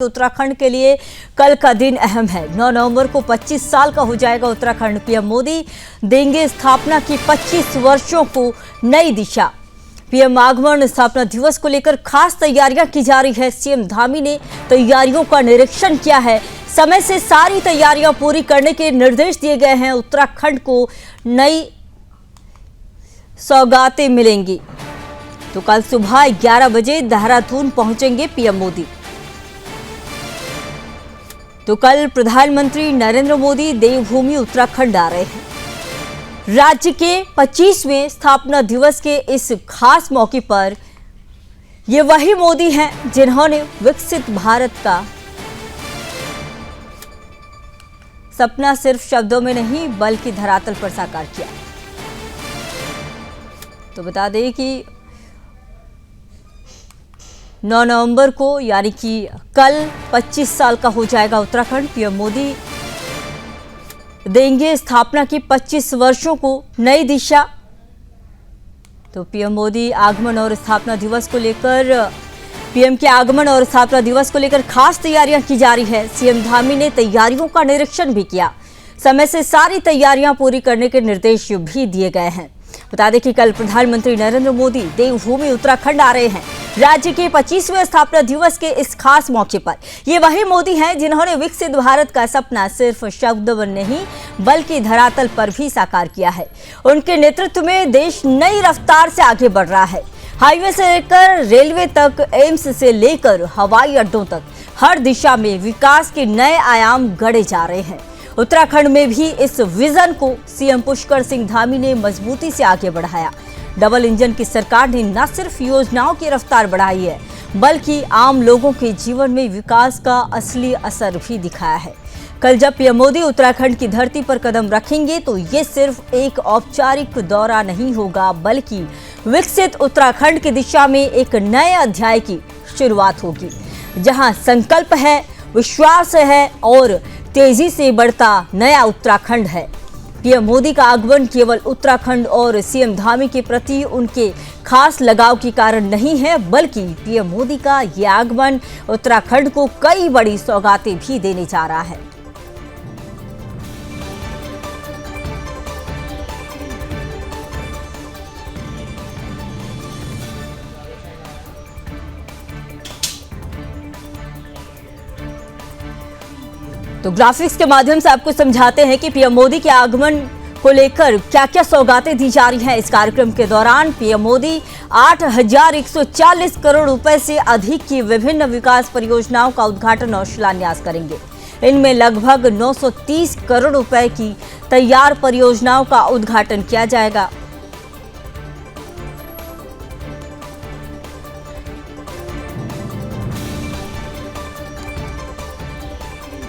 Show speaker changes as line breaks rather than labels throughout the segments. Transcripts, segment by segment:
उत्तराखंड के लिए कल का दिन अहम है। 9 नवंबर को 25 साल का हो जाएगा उत्तराखंड। पीएम मोदी देंगे स्थापना की 25 वर्षों को नई दिशा। पीएम आगमन स्थापना दिवस को लेकर खास तैयारियां की जा रही है। सीएम धामी ने तैयारियों का निरीक्षण किया है। समय से सारी तैयारियां पूरी करने के निर्देश दिए गए हैं। उत्तराखंड को नई सौगातें मिलेंगी। तो कल सुबह 11 बजे देहरादून पहुंचेंगे पीएम मोदी। तो कल प्रधानमंत्री नरेंद्र मोदी देवभूमि उत्तराखंड आ रहे हैं। राज्य के 25वें स्थापना दिवस के इस खास मौके पर ये वही मोदी हैं जिन्होंने विकसित भारत का सपना सिर्फ शब्दों में नहीं बल्कि धरातल पर साकार किया। तो बता दें कि 9 नवंबर को यानी कि कल 25 साल का हो जाएगा उत्तराखंड। पीएम मोदी देंगे स्थापना की 25 वर्षों को नई दिशा। तो पीएम मोदी आगमन और स्थापना दिवस को लेकर पीएम के आगमन और स्थापना दिवस को लेकर खास तैयारियां की जा रही है। सीएम धामी ने तैयारियों का निरीक्षण भी किया। समय से सारी तैयारियां पूरी करने के निर्देश भी दिए गए हैं। बता दें कि कल प्रधानमंत्री नरेंद्र मोदी देवभूमि उत्तराखंड आ रहे हैं। राज्य के 25वें स्थापना दिवस के इस खास मौके पर ये वही मोदी हैं जिन्होंने विकसित भारत का सपना सिर्फ शब्द में नहीं बल्कि धरातल पर भी साकार किया है। उनके नेतृत्व में देश नई रफ्तार से आगे बढ़ रहा है। हाईवे से लेकर रेलवे तक, एम्स से लेकर हवाई अड्डों तक हर दिशा में विकास के नए आयाम गढ़े जा रहे हैं। उत्तराखंड में भी इस विजन को सीएम पुष्कर सिंह धामी ने मजबूती से आगे बढ़ाया। डबल इंजन की सरकार ने न सिर्फ योजनाओं की रफ्तार बढ़ाई है बल्कि आम लोगों के जीवन में विकास का असली असर भी दिखाया है। कल जब पीएम मोदी उत्तराखंड की धरती पर कदम रखेंगे तो ये सिर्फ एक औपचारिक दौरा नहीं होगा बल्कि विकसित उत्तराखंड की दिशा में एक नए अध्याय की शुरुआत होगी, जहां संकल्प है, विश्वास है और तेजी से बढ़ता नया उत्तराखंड है। पीएम मोदी का आगमन केवल उत्तराखंड और सीएम धामी के प्रति उनके खास लगाव के कारण नहीं है बल्कि पीएम मोदी का ये आगमन उत्तराखंड को कई बड़ी सौगातें भी देने जा रहा है। तो ग्राफिक्स के माध्यम से आपको समझाते हैं कि पीएम मोदी के आगमन को लेकर क्या क्या सौगातें दी जा रही हैं। इस कार्यक्रम के दौरान पीएम मोदी 8,140 करोड़ रुपए से अधिक की विभिन्न विकास परियोजनाओं का उद्घाटन और शिलान्यास करेंगे। इनमें लगभग 930 करोड़ रुपए की तैयार परियोजनाओं का उद्घाटन किया जाएगा।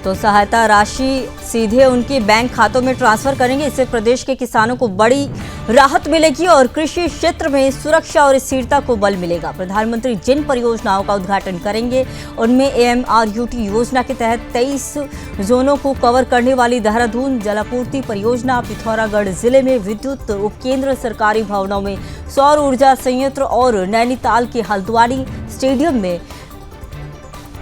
तो सहायता राशि सीधे उनके बैंक खातों में ट्रांसफर करेंगे। इससे प्रदेश के किसानों को बड़ी राहत मिलेगी और कृषि क्षेत्र में सुरक्षा और स्थिरता को बल मिलेगा। प्रधानमंत्री जिन परियोजनाओं का उद्घाटन करेंगे उनमें AMRUT योजना के तहत 23 जोनों को कवर करने वाली देहरादून जलापूर्ति परियोजना, पिथौरागढ़ जिले में विद्युत उपकेंद्र, सरकारी भवनों में सौर ऊर्जा संयंत्र और नैनीताल के हल्द्वानी स्टेडियम में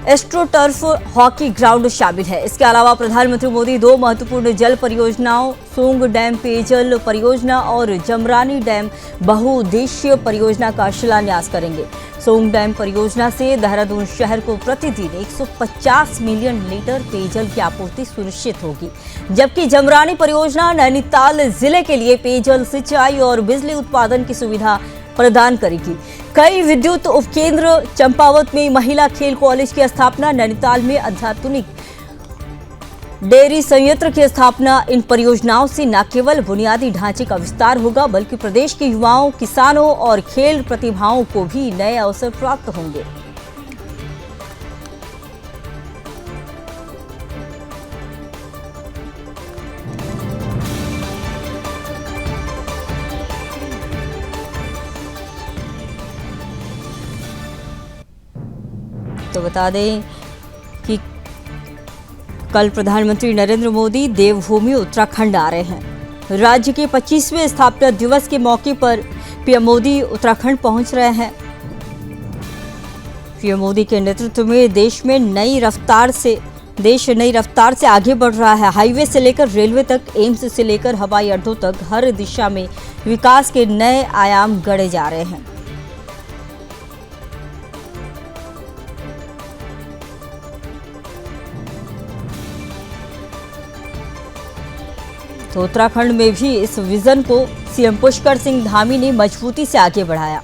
एस्ट्रोटर्फ हॉकी ग्राउंड शामिल है। इसके अलावा प्रधानमंत्री मोदी 2 महत्वपूर्ण जल परियोजनाओं, सोंग डैम पेयजल परियोजना और जमरानी डैम बहुउद्देशीय परियोजना का शिलान्यास करेंगे। सोंग डैम परियोजना से देहरादून शहर को प्रतिदिन 150 मिलियन लीटर पेयजल की आपूर्ति सुनिश्चित होगी, जबकि जमरानी परियोजना नैनीताल जिले के लिए पेयजल, सिंचाई और बिजली उत्पादन की सुविधा प्रदान करेगी। कई विद्युत उपकेंद्र, चंपावत में महिला खेल कॉलेज की स्थापना, नैनीताल में अत्याधुनिक डेयरी संयंत्र की स्थापना। इन परियोजनाओं से न केवल बुनियादी ढांचे का विस्तार होगा बल्कि प्रदेश के युवाओं, किसानों और खेल प्रतिभाओं को भी नए अवसर प्राप्त होंगे। तो बता दें कि कल प्रधानमंत्री नरेंद्र मोदी देवभूमि उत्तराखंड आ रहे हैं। राज्य के 25वें स्थापना दिवस के मौके पर पीएम मोदी उत्तराखंड पहुंच रहे हैं। पीएम मोदी के नेतृत्व में देश नई रफ्तार से आगे बढ़ रहा है। हाईवे से लेकर रेलवे तक, एम्स से लेकर हवाई अड्डों तक हर दिशा में विकास के नए आयाम गढ़े जा रहे हैं। तो उत्तराखंड में भी इस विजन को सीएम पुष्कर सिंह धामी ने मजबूती से आगे बढ़ाया।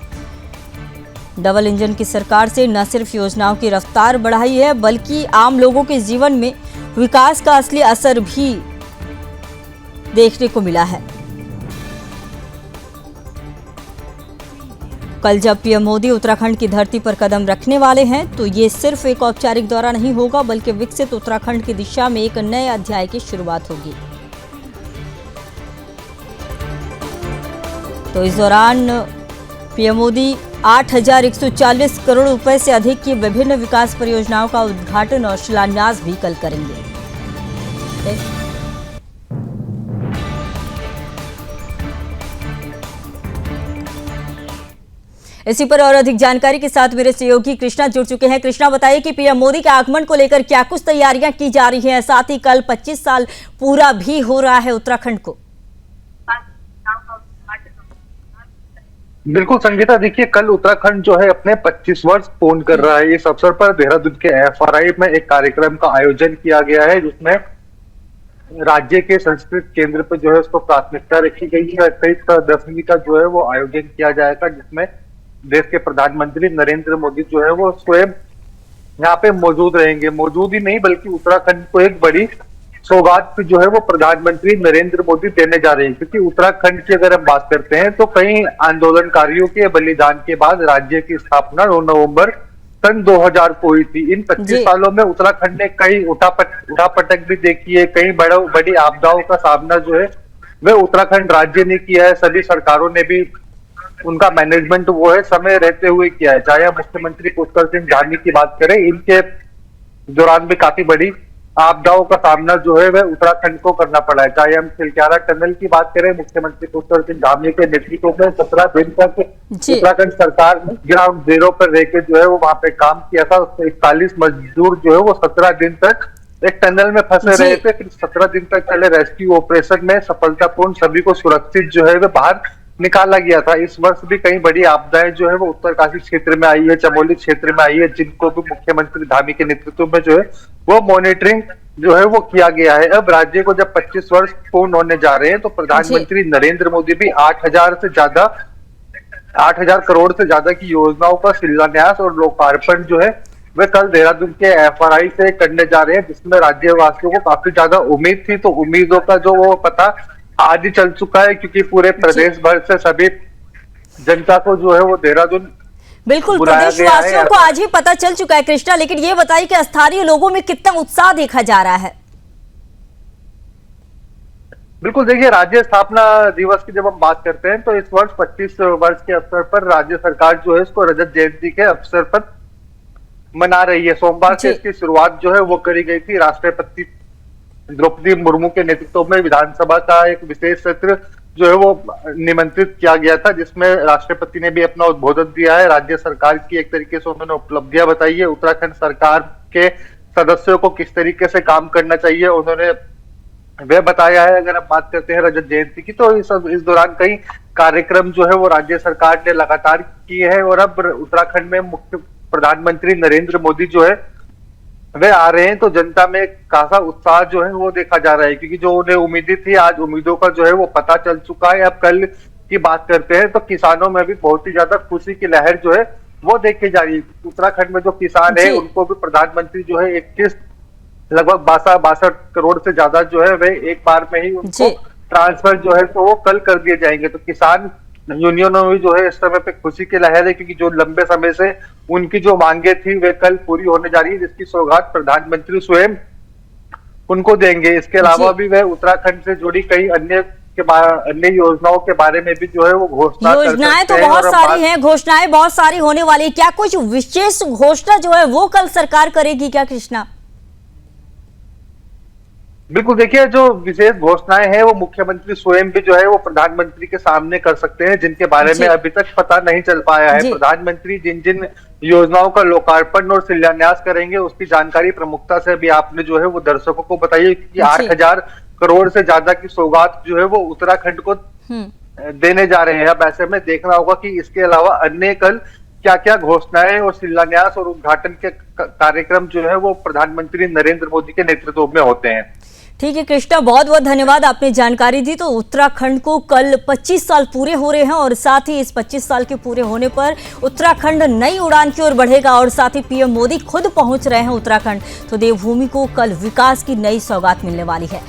डबल इंजन की सरकार से न सिर्फ योजनाओं की रफ्तार बढ़ाई है, बल्कि आम लोगों के जीवन में विकास का असली असर भी देखने को मिला है। कल जब पीएम मोदी उत्तराखंड की धरती पर कदम रखने वाले हैं, तो ये सिर्फ एक औपचारिक दौरा नहीं होगा, बल्कि विकसित उत्तराखंड की दिशा में एक नए अध्याय की शुरुआत होगी। तो इस दौरान पीएम मोदी 8,140 करोड़ रुपए से अधिक की विभिन्न विकास परियोजनाओं का उद्घाटन और शिलान्यास भी कल करेंगे। इसी पर और अधिक जानकारी के साथ मेरे सहयोगी कृष्णा जुड़ चुके हैं। कृष्णा, बताइए कि पीएम मोदी के आगमन को लेकर क्या कुछ तैयारियां की जा रही हैं, साथ ही कल 25 साल पूरा भी हो रहा है उत्तराखंड को।
बिल्कुल संगीता, देखिए कल उत्तराखंड जो है अपने 25 वर्ष पूर्ण कर रहा है। इस अवसर पर देहरादून के एफआरआई में एक कार्यक्रम का आयोजन किया गया है, जिसमें राज्य के संस्कृत केंद्र पर जो है उसको प्राथमिकता रखी गई है। 28 का जो है वो आयोजन किया जाएगा, जिसमें देश के प्रधानमंत्री नरेंद्र मोदी जो है वो स्वयं यहाँ पे मौजूद रहेंगे। मौजूद ही नहीं बल्कि उत्तराखंड को एक बड़ी सौगात जो है वो प्रधानमंत्री नरेंद्र मोदी देने जा रहे हैं, क्योंकि उत्तराखंड की अगर हम बात करते हैं तो कई आंदोलनकारियों के बलिदान के बाद राज्य की स्थापना 9 नवंबर सन 2000 को हुई थी। इन 25 सालों में उत्तराखंड ने कई उठापटक भी देखी है, कई बड़ी आपदाओं का सामना जो है वह उत्तराखंड राज्य ने किया है। सभी सरकारों ने भी उनका मैनेजमेंट वो है समय रहते हुए किया है। चाहे मुख्यमंत्री पुष्कर सिंह धामी की बात करें, इनके दौरान भी काफी बड़ी आपदाओं का सामना जो है वह उत्तराखंड को करना पड़ा है। चाहे हम चिल्क्यारा टनल की बात करें, मुख्यमंत्री पुष्कर सिंह धामी के नेतृत्व में 17 दिन तक उत्तराखंड सरकार ने ग्राउंड जीरो पर रहकर जो है वो वहां पे काम किया था। 41 मजदूर जो है वो 17 दिन तक एक टनल में फंसे रहे थे। फिर 17 दिन तक चले रेस्क्यू ऑपरेशन में सफलतापूर्ण सभी को सुरक्षित जो है वह बाहर निकाला गया था। इस वर्ष भी कई बड़ी आपदाएं जो है वो उत्तरकाशी क्षेत्र में आई है, चमोली क्षेत्र में आई है, जिनको भी मुख्यमंत्री धामी के नेतृत्व में जो है वो मॉनिटरिंग जो है वो किया गया है। अब राज्य को जब 25 वर्ष पूर्ण होने जा रहे हैं, तो प्रधानमंत्री नरेंद्र मोदी भी 8,000 करोड़ से ज्यादा की योजनाओं का शिलान्यास और लोकार्पण जो है वे कल देहरादून के एफआरआई से करने जा रहे हैं, जिसमें राज्यवासियों को काफी ज्यादा उम्मीद थी। तो उम्मीदों का जो वो पता आज ही चल चुका है, क्योंकि पूरे प्रदेश भर से सभी जनता को जो है वो देहरादून
बिल्कुल प्रदेशवासियों को आज ही पता चल चुका है। कृष्णा, लेकिन ये बताइए कि स्थानीय लोगों में कितना उत्साह देखा जा रहा है।
बिल्कुल, देखिए राज्य स्थापना दिवस की जब हम बात करते हैं तो इस वर्ष 25 वर्ष के अवसर पर राज्य सरकार जो है इसको रजत जयंती के अवसर पर मना रही है। सोमवार से इसकी शुरुआत जो है वो करी गई थी। राष्ट्रपति द्रौपदी मुर्मू के नेतृत्व में विधानसभा का एक विशेष सत्र जो है वो निमंत्रित किया गया था, जिसमें राष्ट्रपति ने भी अपना उद्बोधन दिया है। राज्य सरकार की एक तरीके से उन्होंने उपलब्धियां बताई है, उत्तराखंड सरकार के सदस्यों को किस तरीके से काम करना चाहिए उन्होंने वह बताया है। अगर हम बात करते हैं रजत जयंती की, तो इस दौरान कई कार्यक्रम जो है वो राज्य सरकार ने लगातार किए हैं, और अब उत्तराखंड में मुख्य प्रधानमंत्री नरेंद्र मोदी जो है वे आ रहे हैं, तो जनता में खासा उत्साह जो है वो देखा जा रहा है, क्योंकि जो उन्हें उम्मीदें थी आज उम्मीदों का जो है वो पता चल चुका है। अब कल की बात करते हैं तो किसानों में भी बहुत ही ज्यादा खुशी की लहर जो है वो देखी जा रही है। उत्तराखंड में जो किसान है उनको भी प्रधानमंत्री जो है 21 लगभग 62 करोड़ से ज्यादा जो है वे एक बार में ही उनको ट्रांसफर जो है तो वो कल कर दिए जाएंगे। तो किसान यूनियनों में जो है इस समय पे खुशी की लहर है, क्योंकि जो लंबे समय से उनकी जो मांगे थी वे कल पूरी होने जा रही है, जिसकी सौगात प्रधानमंत्री स्वयं उनको देंगे। इसके अलावा भी वह उत्तराखंड से जुड़ी कई अन्य योजनाओं के बारे में भी जो है वो
योजनाएं तो बहुत सारी हैं, घोषणाएं बहुत सारी होने वाली है। क्या कुछ विशेष घोषणा जो है वो कल सरकार करेगी क्या कृष्णा?
बिल्कुल, देखिए जो विशेष घोषणाएं हैं वो मुख्यमंत्री स्वयं भी जो है वो प्रधानमंत्री के सामने कर सकते हैं, जिनके बारे में
जी।
अभी तक पता नहीं चल पाया है।
जी।
प्रधानमंत्री जिन जिन योजनाओं का लोकार्पण और शिलान्यास करेंगे उसकी जानकारी प्रमुखता से अभी आपने जो है वो दर्शकों को बताई कि
जी।
8,000 करोड़ से ज्यादा की सौगात जो है वो उत्तराखंड को
हम्म।
देने जा रहे हैं। अब ऐसे में देखना होगा कि इसके अलावा अन्य कल क्या क्या घोषणाएं और शिलान्यास और उद्घाटन के कार्यक्रम जो है वो प्रधानमंत्री नरेंद्र मोदी के नेतृत्व में होते हैं।
ठीक है कृष्णा, बहुत बहुत धन्यवाद, आपने जानकारी दी। तो उत्तराखंड को कल 25 साल पूरे हो रहे हैं और साथ ही इस 25 साल के पूरे होने पर उत्तराखंड नई उड़ान की ओर बढ़ेगा और साथ ही पीएम मोदी खुद पहुंच रहे हैं उत्तराखंड। तो देवभूमि को कल विकास की नई सौगात मिलने वाली है।